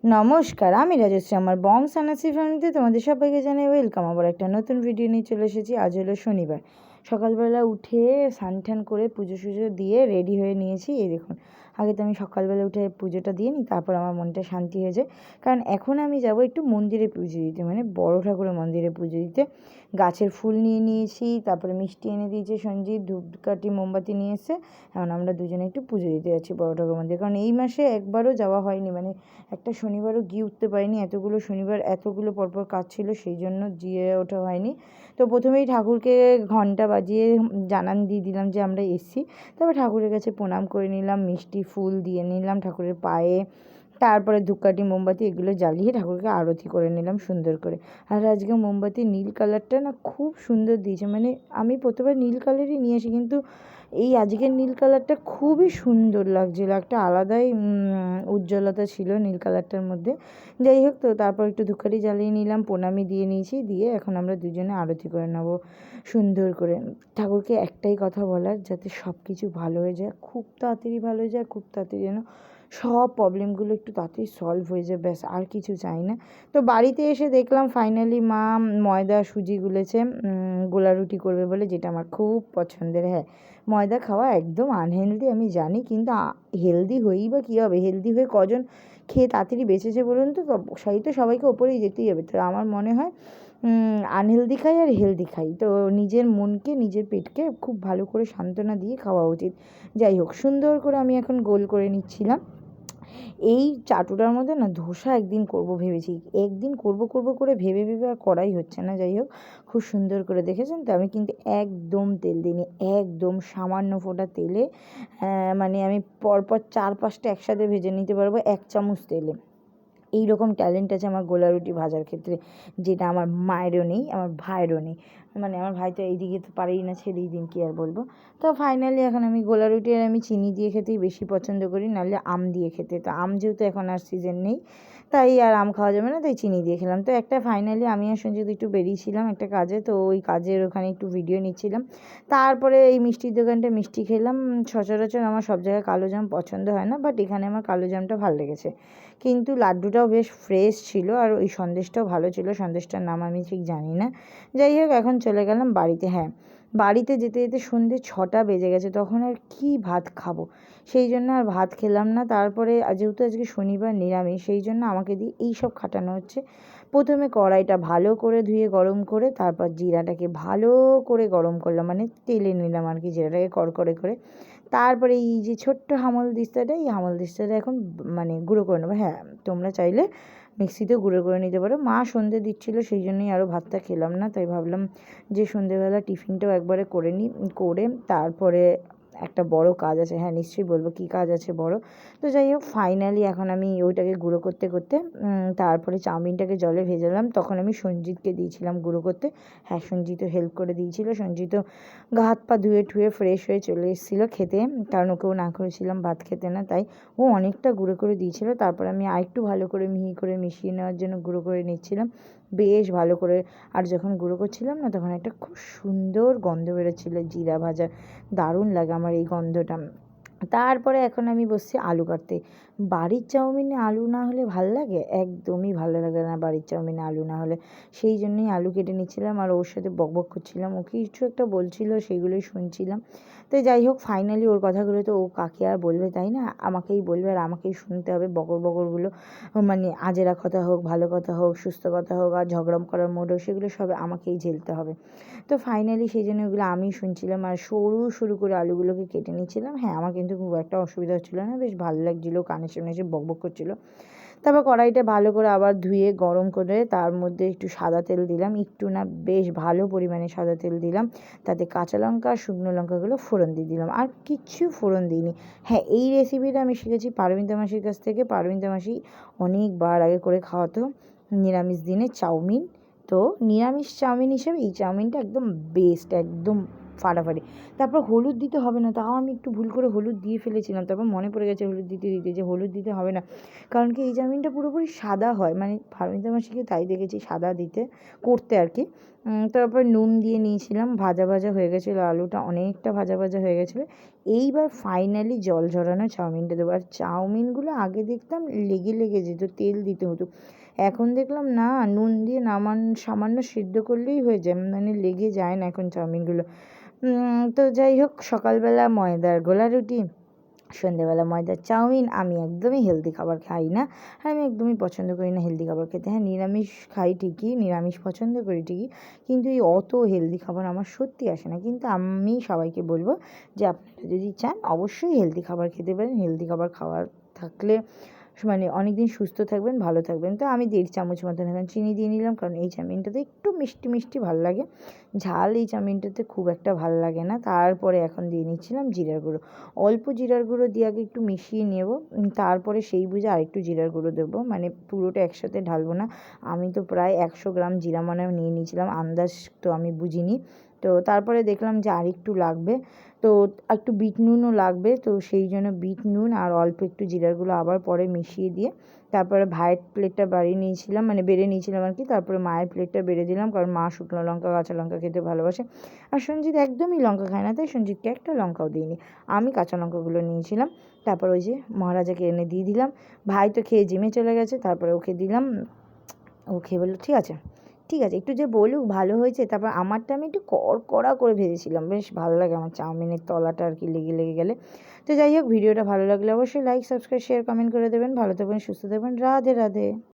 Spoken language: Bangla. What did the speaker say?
নমস্কার, আমি রাজশ্রী। আমার বং সানাসি ফ্যামিলিতে তোমাদের সবাইকে জানাই ওয়েলকাম। আবার একটা নতুন ভিডিও নিয়ে চলে এসেছি। আজ হলো শনিবার। সকালবেলা উঠে স্নান টান করে পুজো সুজো দিয়ে রেডি হয়ে নিয়েছি। এই দেখুন, আগে তো আমি সকালবেলা উঠে পুজোটা দিয়ে নিই, তারপর আমার মনটা শান্তি হয়ে যায়। কারণ এখন আমি যাব একটু মন্দিরে পুজো দিতে, মানে বড় ঠাকুরের মন্দিরে পুজো দিতে। গাছের ফুল নিয়ে নিয়েছি, তারপরে মিষ্টি এনে দিয়েছে সঞ্জিত, ধূপকাঠি মোমবাতি নিয়ে এসে এখন আমরা দুজনে একটু পুজো দিতে যাচ্ছি বড় ঠাকুর মন্দিরে। কারণ এই মাসে একবারও যাওয়া হয়নি, মানে একটা শনিবারও গিয়ে উঠতে পারিনি। এতগুলো শনিবার এতগুলো পরপর কাজ ছিল, সেই জন্য গিয়ে ওঠা হয়নি। তো প্রথমেই ঠাকুরকে ঘন্টা বাজিয়ে জানান দিয়ে দিলাম যে আমরা এসেছি। তারপর ঠাকুরের কাছে প্রণাম করে নিলাম, মিষ্টি ফুল দিয়ে নিলাম ঠাকুরের পায়ে। তারপরে ধূপকাঠি মোমবাতি এগুলো জ্বালিয়ে ঠাকুরকে আরতি করে নিলাম সুন্দর করে। আর আজকে মোমবাতি নীল কালারটা না খুব সুন্দর দিয়েছে, মানে আমি প্রত্যেকবার নীল কালারই নিয়ে আসি, কিন্তু এই আজকের নীল কালারটা খুবই সুন্দর লাগছিলো, একটা আলাদাই উজ্জ্বলতা ছিল নীল কালারটার মধ্যে। যাই হোক, তো তারপর একটু ধূপকাঠি জ্বালিয়ে নিলাম, প্রণামী দিয়ে নিয়েছি, দিয়ে এখন আমরা দুজনে আরতি করে নেবো সুন্দর করে। ঠাকুরকে একটাই কথা বলার, যাতে সব কিছু ভালো হয়ে যায়, খুব তাড়াতাড়ি ভালো হয়ে যায়, খুব তাড়াতাড়ি যেন সব প্রবলেমগুলো একটু তাড়াতাড়ি সলভ হয়ে যায়, ব্যাস আর কিছু চাই না। তো বাড়িতে এসে দেখলাম ফাইনালি মা ময়দা সুজি গুলেছে গোলা রুটি করবে বলে, যেটা আমার খুব পছন্দের। হ্যাঁ, ময়দা খাওয়া একদম আনহেলদি আমি জানি, কিন্তু হেলদি হয়েই বা কী হবে? হেলদি হয়ে কজন খেয়ে তাড়াতাড়ি বেঁচেছে বলুন তো? সেই তো সবাইকে ওপরেই যেতেই হবে। তো আমার মনে হয় আনহেলদি খাই আর হেলদি খাই, তো নিজের মনকে নিজের পেটকে খুব ভালো করে সান্ত্বনা দিয়ে খাওয়া উচিত। যাই হোক, সুন্দর করে আমি এখন গোল করে নিচ্ছিলাম। এই চাটুটার মধ্যে না ধোসা একদিন করব ভেবেছি, একদিন করব করব করে ভেবে ভেবে আর করাই হচ্ছে না। যাই হোক, খুব সুন্দর করে দেখেছেন তো, আমি কিন্তু একদম তেল দিইনি, একদম সামান্য ফোঁটা তেলে মানে আমি পরপর 4-5টা একসাথে ভেজে নিতে পারবো 1 চামচ তেলে। এই রকম ট্যালেন্ট আছে আমার গোলা রুটি ভাজার ক্ষেত্রে, যেটা আমার মায়েরও নেই, আমার ভাইয়েরও নেই। মানে আমার ভাই তো এইদিকে তো পারেই না, ছেড়েই দিন, কী আর বলবো। তো ফাইনালি এখন আমি গোলা রুটি আর আমি চিনি দিয়ে খেতেই বেশি পছন্দ করি, নাহলে আম দিয়ে খেতে। তো আম যেহেতু এখন আর সিজন নেই, তাই আর আম খাওয়া যাবে না, তাই চিনি দিয়ে খেলাম। তো একটা ফাইনালি আমি আর সঞ্জিত একটু বেরিয়েছিলাম একটা কাজে, তো ওই কাজের ওখানে একটু ভিডিও নিচ্ছিলাম। তারপরে এই মিষ্টির দোকানটা মিষ্টি খেলাম। সচরাচর আমার সব জায়গায় কালো জাম পছন্দ হয় না, বাট এখানে আমার কালো জামটা ভালো লেগেছে। কিন্তু লাড্ডুটাও বেশ ফ্রেশ ছিল, আর ওই সন্দেশটাও ভালো ছিল, সন্দেশটার নাম আমি ঠিক জানি না। যাই হোক, এখন চলে গেলাম বাড়িতে। হ্যাঁ, বাড়িতে যেতে যেতে সন্ধ্যে 6টা বেজে গেছে, তখন আর কি ভাত খাবো, সেই জন্য আর ভাত খেলাম না। তারপরে যেহেতু আজকে শনিবার নিরামিষ, সেই জন্য আমাকে দিয়ে এই সব খাটানো হচ্ছে। প্রথমে কড়াইটা ভালো করে ধুয়ে গরম করে, তারপর জিরাটাকে ভালো করে গরম করলাম, মানে তেলে নিলাম আর কি জিরাটাকে কড়কড়ে করে। তারপরে এই যে ছোট্ট হামালদিস্তাটা, এই হামালদিস্তাটা এখন মানে গুঁড়ো করে নেবো। হ্যাঁ, তোমরা চাইলে মিক্সিতেও গুঁড়ো করে নিতে পারো। মা সন্ধে দিচ্ছিলো, সেই জন্যই আরও ভাতটা খেলাম না, তাই ভাবলাম যে সন্ধেবেলা টিফিনটাও একবারে করে নিই। করে তারপরে একটা বড় কাজ আছে। হ্যাঁ, নিশ্চয়ই বলবো কী কাজ আছে বড়। তো যাই হোক, ফাইনালি এখন আমি ওইটাকে গুঁড়ো করতে করতে তারপরে চাউমিনটাকে জলে ভেজালাম। তখন আমি সঞ্জিতকে দিয়েছিলাম গুঁড়ো করতে। হ্যাঁ, সঞ্জিতও হেল্প করে দিয়েছিল। সঞ্জিতও গা হাত পা ধুয়ে ঠুয়ে ফ্রেশ হয়ে চলে এসেছিলো খেতে, কারণ ওকেও না করেছিলাম ভাত খেতে না, তাই ও অনেকটা গুঁড়ো করে দিয়েছিল। তারপর আমি আরেকটু ভালো করে মিহি করে মিশিয়ে নেওয়ার জন্য গুঁড়ো করে নিচ্ছিলাম বেশ ভালো করে। আর যখন গুঁড়ো করছিলাম না, তখন একটা খুব সুন্দর গন্ধ বেরোচ্ছিল জিরা ভাজার, দারুণ লাগে আমার এই গন্ধটা। তারপরে এখন আমি বসছি আলু কাটতে। বাড়ির চাউমিনে আলু না হলে ভাল লাগে? একদমই ভালো লাগে না বাড়ির চাউমিনে আলু না হলে। সেই জন্যই আলু কেটে নিচ্ছিলাম, আর ওর সাথে বকবক করছিলাম। ও কিছু একটা বলছিল, সেগুলোই শুনছিলাম। তো যাই হোক, ফাইনালি ওর কথাগুলো তো ও কাকে আর বলবে, তাই না? আমাকেই বলবে, আর আমাকেই শুনতে হবে বকর বকরগুলো। মানে আজেরা কথা হোক, ভালো কথা হোক, সুস্থ কথা হোক, আর ঝগড়া করার মোড হোক, সেগুলো সব আমাকেই ঝেলতে হবে। তো ফাইনালি সেই জন্য ওগুলো আমিই শুনছিলাম, আর সরু সরু করে আলুগুলোকে কেটে নিচ্ছিলাম। হ্যাঁ, আমার কিন্তু খুব একটা অসুবিধা হচ্ছিলো না, বেশ ভালো লাগছিলো, কানের সামনে এসে বকবক করছিলো। তারপর কড়াইটা ভালো করে আবার ধুয়ে গরম করে তার মধ্যে একটু সাদা তেল দিলাম, একটু না বেশ ভালো পরিমাণে সাদা তেল দিলাম। তাতে কাঁচা লঙ্কা আর শুকনো লঙ্কাগুলো ফোড়ন দিয়ে দিলাম, আর কিচ্ছু ফোড়ন দিইনি। হ্যাঁ, এই রেসিপিটা আমি শিখেছি পারমিতা মাসির কাছ থেকে। পারমিতা মাসি অনেকবার আগে করে খাওয়াতো নিরামিষ দিনে চাউমিন। তো নিরামিষ চাউমিন হিসেবে এই চাউমিনটা একদম বেস্ট, একদম ফাটাফাটি। তারপর হলুদ দিতে হবে না, তাও আমি একটু ভুল করে হলুদ দিয়ে ফেলেছিলাম। তারপর মনে পড়ে গেছে হলুদ দিতে দিতে যে হলুদ দিতে হবে না, কারণ কি এই চাউমিনটা পুরোপুরি সাদা হয়, মানে পারমিতা মাসিকে তাই দেখেছি সাদা দিতে করতে আর কি। তারপর নুন দিয়ে নিয়েছিলাম, ভাজা ভাজা হয়ে গেছিলো, আলুটা অনেকটা ভাজা ভাজা হয়ে গেছিলো। এইবার ফাইনালি জল ঝরানো চাউমিনটা দেবো। আর চাউমিনগুলো আগে দেখতাম লেগে লেগে যেত, তেল দিতে হতো, এখন দেখলাম না, নুন দিয়ে সামান্য সিদ্ধ করলেই হয়ে যায়, মানে লেগে যায় না এখন চাউমিনগুলো। তো যাই হোক, সকালবেলা ময়দার গোলা রুটি, সন্ধ্যেবেলা ময়দার চাউমিন। আমি একদমই হেলদি খাবার খাই না, আর আমি একদমই পছন্দ করি না হেলদি খাবার খেতে। হ্যাঁ, নিরামিষ খাই ঠিকই, নিরামিষ পছন্দ করি ঠিকই, কিন্তু এই অত হেলদি খাবার আমার সত্যি আসে না। কিন্তু আমি সবাইকে বলবো যে আপনারা যদি চান অবশ্যই হেলদি খাবার খেতে পারেন। হেলদি খাবার খাওয়ার থাকলে মানে অনেক দিন সুস্থ থাকবেন, ভালো থাকবেন। তো আমি 1.5 চামচ মতন এখন চিনি দিয়ে নিলাম, কারণ এই চাউমিনটাতে একটু মিষ্টি মিষ্টি ভালো লাগে, ঝাল এই চাউমিনটাতে খুব একটা ভালো লাগে না। তারপরে এখন দিয়ে নিচ্ছিলাম জিরার গুঁড়ো, অল্প জিরার গুঁড়ো দিয়ে আগে একটু মিশিয়ে নেব, তারপরে সেই বুঝে আরেকটু জিরার গুঁড়ো দেবো, মানে পুরোটা একসাথে ঢালবো না। আমি তো প্রায় 100 গ্রাম জিরা মানে নিয়ে নিয়েছিলাম, আন্দাজ তো আমি বুঝিনি। তো তারপরে দেখলাম যে আরেকটু লাগবে, তো একটু বিট নুনও লাগবে, তো সেই জন্য বিট নুন আর অল্প একটু জিরার গুঁড়ো আবার পরে মিশিয়ে দিয়ে তারপরে ভাইয়ের প্লেটটা বাড়িয়ে নিয়েছিলাম, মানে বেড়ে নিয়েছিলাম আর কি। তারপরে মায়ের প্লেটটা বেড়ে দিলাম, কারণ মা শুকনো লঙ্কা কাঁচা লঙ্কা খেতে ভালোবাসে, আর সঞ্জিত একদমই লঙ্কা খায় না, তাই সঞ্জিতকে একটা লঙ্কাও দিইনি, আমি কাঁচা লঙ্কাগুলো নিয়েছিলাম। তারপর ওই যে মহারাজাকে এনে দিয়ে দিলাম, ভাই তো খেয়ে জিমে চলে গেছে, তারপরে ওকে দিলাম। ও খেয়ে বললো ঠিক আছে ঠিক আছে, একটু যে বলুক ভালো হয়েছে। তারপর আমারটা আমি একটু কড়া করে ভেজেছিলাম, বেশ ভালো লাগে আমার চাউমিনের তলাটা আর কি লেগে লেগে গেলে। তো যাই হোক, ভিডিওটা ভালো লাগলে অবশ্যই লাইক, সাবস্ক্রাইব, শেয়ার, কমেন্ট করে দেবেন। ভালো থাকবেন, সুস্থ থাকবেন, রাধে রাধে।